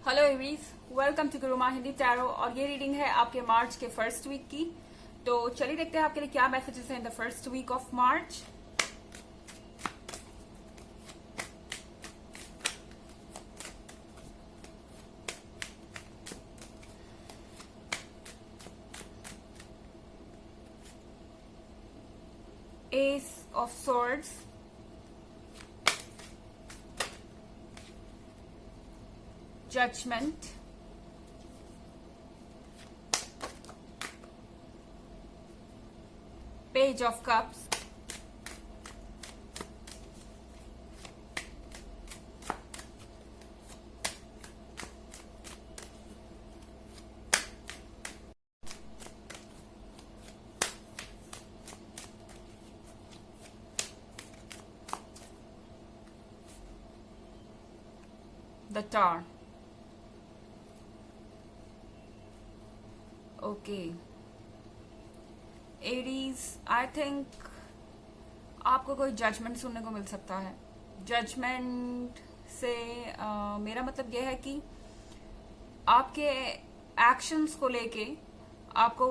Hello everyone, welcome to Gurumaa Hindi tarot. और ये reading है आपके मार्च के फर्स्ट वीक की। तो चलिए देखते हैं आपके लिए क्या मैसेजेस हैं in the first week of March. Ace of swords, judgement, page of cups, the tower. Okay Aries, I think आपको कोई जजमेंट सुनने को मिल सकता है। जजमेंट से मेरा मतलब यह है कि आपके एक्शंस को लेके आपको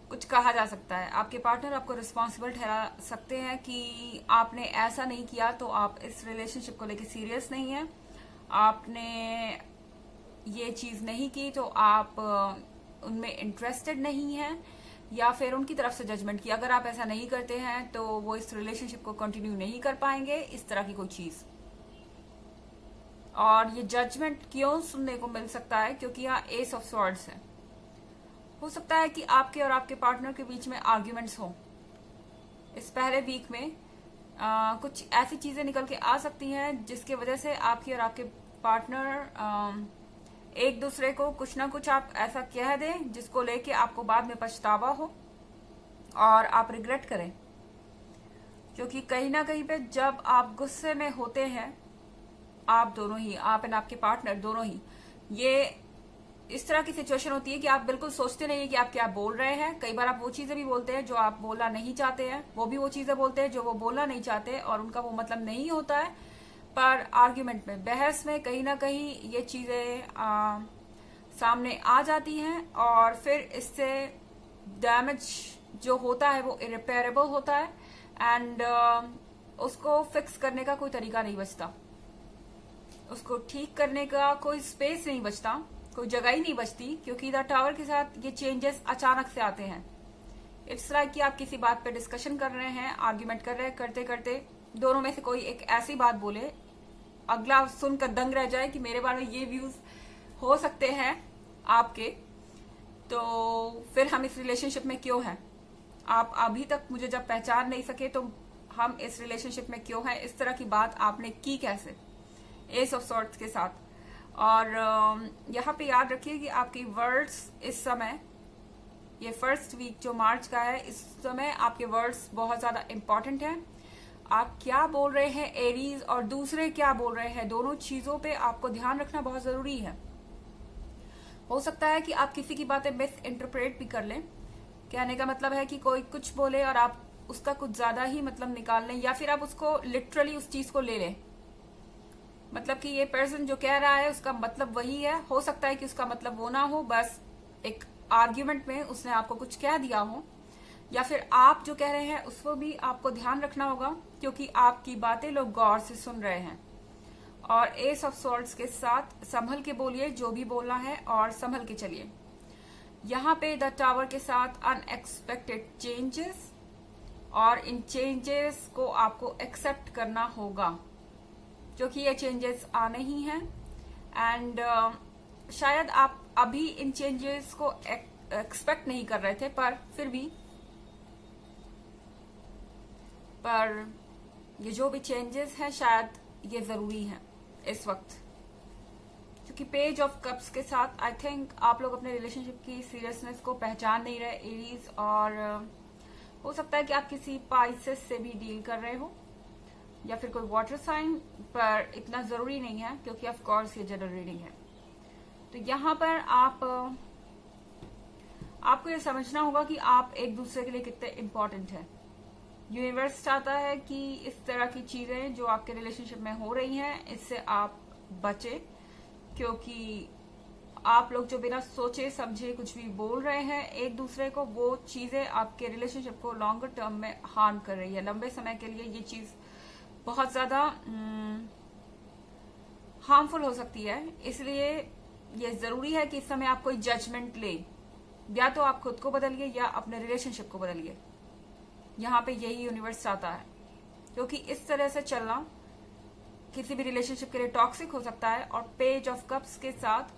कुछ कहा जा सकता है। आपके पार्टनर आपको रिस्पॉन्सिबल ठहरा सकते हैं कि आपने ऐसा नहीं किया तो आप इस रिलेशनशिप को लेके सीरियस नहीं है, आपने ये चीज नहीं की तो आप उनमें इंटरेस्टेड नहीं है, या फिर उनकी तरफ से जजमेंट की अगर आप ऐसा नहीं करते हैं तो वो इस रिलेशनशिप को कंटिन्यू नहीं कर पाएंगे, इस तरह की कोई चीज। और ये जजमेंट क्यों सुनने को मिल सकता है? क्योंकि यहाँ एस ऑफ स्वॉर्ड्स है। हो सकता है कि आपके और आपके पार्टनर के बीच में आर्ग्यूमेंट्स हो। इस पहले वीक में कुछ ऐसी चीजें निकल के आ सकती हैं जिसकी वजह से आपकी और आपके पार्टनर एक दूसरे को कुछ ना कुछ आप ऐसा कह दें जिसको लेके आपको बाद में पछतावा हो और आप रिग्रेट करें। क्योंकि कहीं ना कहीं पे जब आप गुस्से में होते हैं, आप दोनों ही, आप एंड आपके पार्टनर दोनों ही, ये इस तरह की सिचुएशन होती है कि आप बिल्कुल सोचते नहीं है कि आप क्या बोल रहे हैं। कई बार आप वो चीजें भी बोलते हैं जो आप बोलना नहीं चाहते हैं, वो भी वो चीजें बोलते हैं जो वो बोलना नहीं चाहते, और उनका वो मतलब नहीं होता है। पर आर्ग्यूमेंट में, बहस में कहीं ना कहीं ये चीजें सामने आ जाती हैं और फिर इससे डैमेज जो होता है वो इरिपेयरेबल होता है एंड उसको फिक्स करने का कोई तरीका नहीं बचता, उसको ठीक करने का कोई स्पेस नहीं बचता, कोई जगह ही नहीं बचती। क्योंकि द टावर के साथ ये चेंजेस अचानक से आते हैं। इट्स लाइक कि आप किसी बात पे डिस्कशन कर रहे हैं, आर्ग्यूमेंट कर रहे हैं, करते करते दोनों में से कोई एक ऐसी बात बोले, अगला सुनकर दंग रह जाए कि मेरे बारे में ये व्यूज हो सकते हैं आपके, तो फिर हम इस रिलेशनशिप में क्यों हैं? आप अभी तक मुझे जब पहचान नहीं सके तो हम इस रिलेशनशिप में क्यों हैं? इस तरह की बात आपने की कैसे एस ऑफ सॉर्ड्स के साथ। और यहाँ पे याद रखिए कि आपकी वर्ड्स इस समय, ये फर्स्ट वीक जो मार्च का है, इस समय आपके वर्ड्स बहुत ज्यादा इंपॉर्टेंट हैं। आप क्या बोल रहे हैं एरीज और दूसरे क्या बोल रहे हैं, दोनों चीजों पे आपको ध्यान रखना बहुत जरूरी है। हो सकता है कि आप किसी की बातें मिस इंटरप्रेट भी कर लें। कहने का मतलब है कि कोई कुछ बोले और आप उसका कुछ ज्यादा ही मतलब निकाल लें, या फिर आप उसको लिटरली उस चीज को ले लें। मतलब कि ये पर्सन जो कह रहा है उसका मतलब वही है, हो सकता है कि उसका मतलब वो ना हो, बस एक आर्ग्यूमेंट में उसने आपको कुछ कह दिया हो, या फिर आप जो कह रहे हैं उसको भी आपको ध्यान रखना होगा क्योंकि आपकी बातें लोग गौर से सुन रहे हैं। और एस ऑफ सॉर्ड्स के साथ संभल के बोलिए जो भी बोलना है और संभल के चलिए। यहाँ पे द टावर के साथ अनएक्सपेक्टेड चेंजेस, और इन चेंजेस को आपको एक्सेप्ट करना होगा क्योंकि ये चेंजेस आने ही हैं। एंड शायद आप अभी इन चेंजेस को एक्सपेक्ट नहीं कर रहे थे, पर फिर भी ये जो भी चेंजेस हैं शायद ये जरूरी हैं इस वक्त। क्योंकि पेज ऑफ कप्स के साथ आई थिंक आप लोग अपने रिलेशनशिप की सीरियसनेस को पहचान नहीं रहे एरीज, और हो सकता है कि आप किसी पाइसेस से भी डील कर रहे हो या फिर कोई वाटर साइन, पर इतना जरूरी नहीं है क्योंकि ऑफ कोर्स ये जनरल रीडिंग है। तो यहाँ पर आपको ये समझना होगा कि आप एक दूसरे के लिए कितने इम्पोर्टेंट हैं। यूनिवर्स चाहता है कि इस तरह की चीजें जो आपके रिलेशनशिप में हो रही हैं इससे आप बचे, क्योंकि आप लोग जो बिना सोचे समझे कुछ भी बोल रहे हैं एक दूसरे को, वो चीजें आपके रिलेशनशिप को लॉन्गर टर्म में हार्म कर रही है। लंबे समय के लिए ये चीज बहुत ज्यादा हार्मफुल हो सकती है। इसलिए ये जरूरी है कि इस समय आप कोई जजमेंट ले, या तो आप खुद को बदलिए या अपने रिलेशनशिप को बदलिए। यहाँ पे यही यूनिवर्स चाहता है, क्योंकि इस तरह से चलना किसी भी रिलेशनशिप के लिए टॉक्सिक हो सकता है। और पेज ऑफ कप्स के साथ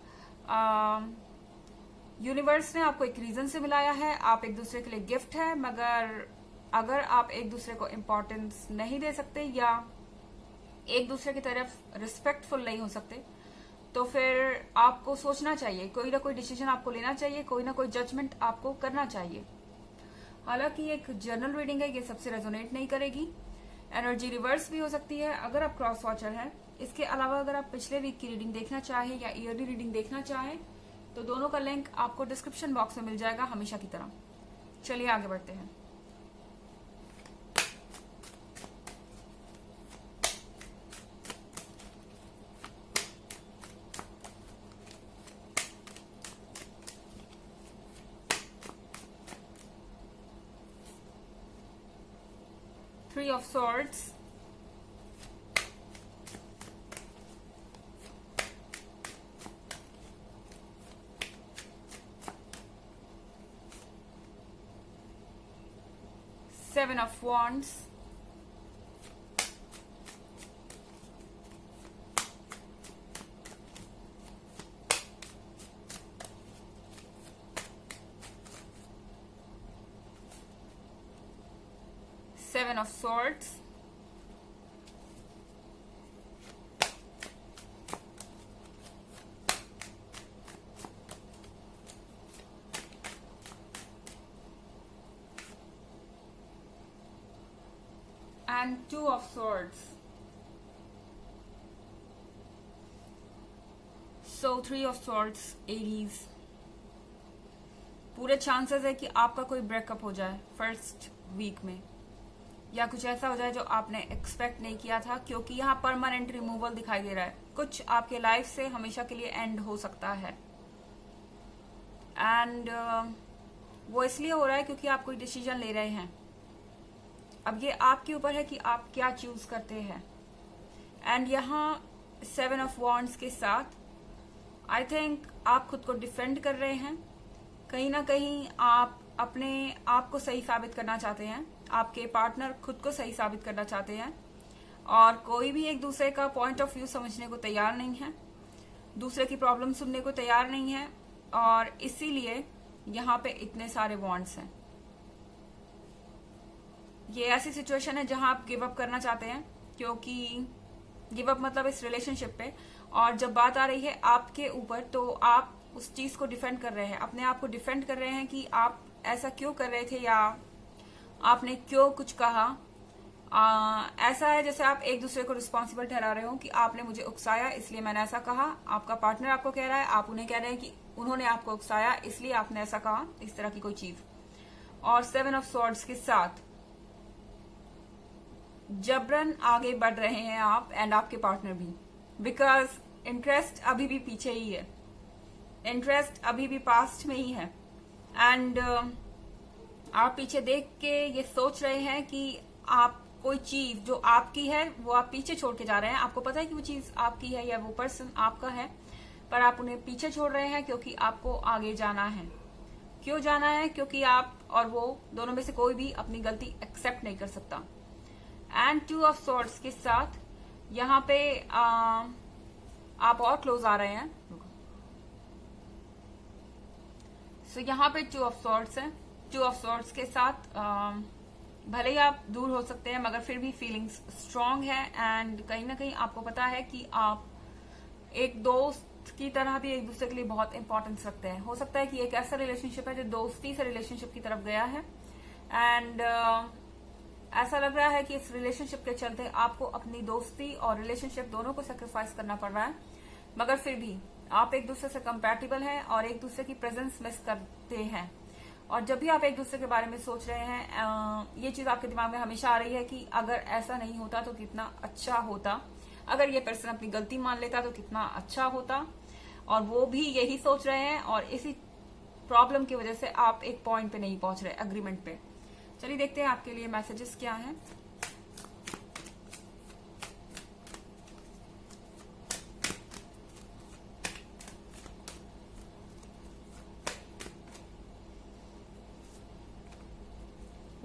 यूनिवर्स ने आपको एक रीजन से मिलाया है, आप एक दूसरे के लिए गिफ्ट है, मगर अगर आप एक दूसरे को इम्पोर्टेंस नहीं दे सकते या एक दूसरे की तरफ रिस्पेक्टफुल नहीं हो सकते, तो फिर आपको सोचना चाहिए, कोई ना कोई डिसीजन आपको लेना चाहिए, कोई ना कोई जजमेंट आपको करना चाहिए। हालांकि एक जर्नल रीडिंग है, ये सबसे रेजोनेट नहीं करेगी। एनर्जी रिवर्स भी हो सकती है अगर आप क्रॉस वॉचर हैं। इसके अलावा अगर आप पिछले वीक की रीडिंग देखना चाहें या ईयरली रीडिंग देखना चाहें तो दोनों का लिंक आपको डिस्क्रिप्शन बॉक्स में मिल जाएगा, हमेशा की तरह। चलिए आगे बढ़ते हैं। Three of Swords, Seven of Wands, Seven of Swords, and Two of Swords. So Three of Swords, Aries. पूरे चांसेस है कि आपका कोई ब्रेकअप हो जाए फर्स्ट वीक में, या कुछ ऐसा हो जाए जो आपने एक्सपेक्ट नहीं किया था, क्योंकि यहाँ परमानेंट रिमूवल दिखाई दे रहा है। कुछ आपके लाइफ से हमेशा के लिए एंड हो सकता है, एंड वो इसलिए हो रहा है क्योंकि आप कोई डिसीजन ले रहे हैं। अब ये आपके ऊपर है कि आप क्या चूज करते हैं। एंड यहाँ सेवन ऑफ वॉन्ड्स के साथ आई थिंक आप खुद को डिफेंड कर रहे हैं। कहीं ना कहीं आप अपने आप को सही साबित करना चाहते हैं, आपके पार्टनर खुद को सही साबित करना चाहते हैं, और कोई भी एक दूसरे का पॉइंट ऑफ व्यू समझने को तैयार नहीं है, दूसरे की प्रॉब्लम सुनने को तैयार नहीं है, और इसीलिए यहाँ पे इतने सारे वॉन्ड्स हैं। ये ऐसी सिचुएशन है जहां आप गिव अप करना चाहते हैं, क्योंकि गिव अप मतलब इस रिलेशनशिप पे। और जब बात आ रही है आपके ऊपर, तो आप उस चीज को डिफेंड कर रहे हैं, अपने आप को डिफेंड कर रहे हैं कि आप ऐसा क्यों कर रहे थे या आपने क्यों कुछ कहा। ऐसा है जैसे आप एक दूसरे को रिस्पॉन्सिबल ठहरा रहे हो कि आपने मुझे उकसाया इसलिए मैंने ऐसा कहा। आपका पार्टनर आपको कह रहा है, आप उन्हें कह रहे हैं कि उन्होंने आपको उकसाया इसलिए आपने ऐसा कहा, इस तरह की कोई चीज। और सेवन ऑफ स्वॉर्ड्स के साथ जबरन आगे बढ़ रहे हैं आप एंड आपके पार्टनर भी, बिकॉज इंटरेस्ट अभी भी पीछे ही है, इंटरेस्ट अभी भी पास्ट में ही है। एंड आप पीछे देख के ये सोच रहे हैं कि आप कोई चीज जो आपकी है वो आप पीछे छोड़ के जा रहे हैं। आपको पता है कि वो चीज आपकी है या वो पर्सन आपका है, पर आप उन्हें पीछे छोड़ रहे हैं क्योंकि आपको आगे जाना है। क्यों जाना है? क्योंकि आप और वो दोनों में से कोई भी अपनी गलती एक्सेप्ट नहीं कर सकता। एंड टू ऑफ सॉर्ड्स के साथ यहाँ पे आप और क्लोज आ रहे हैं। सो यहाँ पे टू ऑफ सॉर्ड्स है। टू ऑफ सॉर्ड्स के साथ भले ही आप दूर हो सकते हैं मगर फिर भी फीलिंग्स स्ट्रांग है। एंड कहीं ना कहीं आपको पता है कि आप एक दोस्त की तरह भी एक दूसरे के लिए बहुत इंपॉर्टेंस रखते हैं। हो सकता है कि एक ऐसा रिलेशनशिप है जो दोस्ती से रिलेशनशिप की तरफ गया है, एंड ऐसा लग रहा है कि इस रिलेशनशिप के चलते आपको अपनी दोस्ती और रिलेशनशिप दोनों को सेक्रीफाइस करना पड़ रहा है, मगर फिर भी आप एक दूसरे से कंपैटिबल हैं और एक दूसरे की प्रेजेंस मिस करते हैं। और जब भी आप एक दूसरे के बारे में सोच रहे हैं, ये चीज आपके दिमाग में हमेशा आ रही है कि अगर ऐसा नहीं होता तो कितना अच्छा होता, अगर ये पर्सन अपनी गलती मान लेता तो कितना अच्छा होता। और वो भी यही सोच रहे हैं, और इसी प्रॉब्लम की वजह से आप एक पॉइंट पे नहीं पहुंच रहे, एग्रीमेंट पे। चलिए देखते हैं आपके लिए मैसेजेस क्या हैं।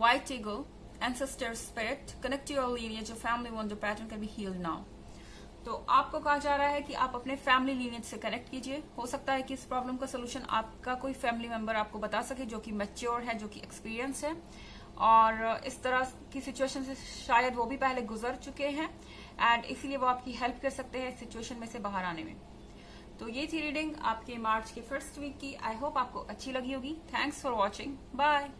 White Eagle, Ancestor Spirit, connect to your lineage, your family wonder pattern can be healed now. तो आपको कहा जा रहा है कि आप अपने फैमिली लीनियज से कनेक्ट कीजिए। हो सकता है कि इस प्रॉब्लम का सोल्यूशन आपका कोई फैमिली मेंबर आपको बता सके, जो कि मैच्योर है, जो कि एक्सपीरियंस है, और इस तरह की सिचुएशन से शायद वो भी पहले गुजर चुके हैं, एंड इसीलिए वो आपकी हेल्प कर सकते हैं सिचुएशन में से बाहर आने में। तो ये थी रीडिंग आपके मार्च के फर्स्ट वीक की। आई होप आपको अच्छी लगी होगी। Thanks for watching. बाय।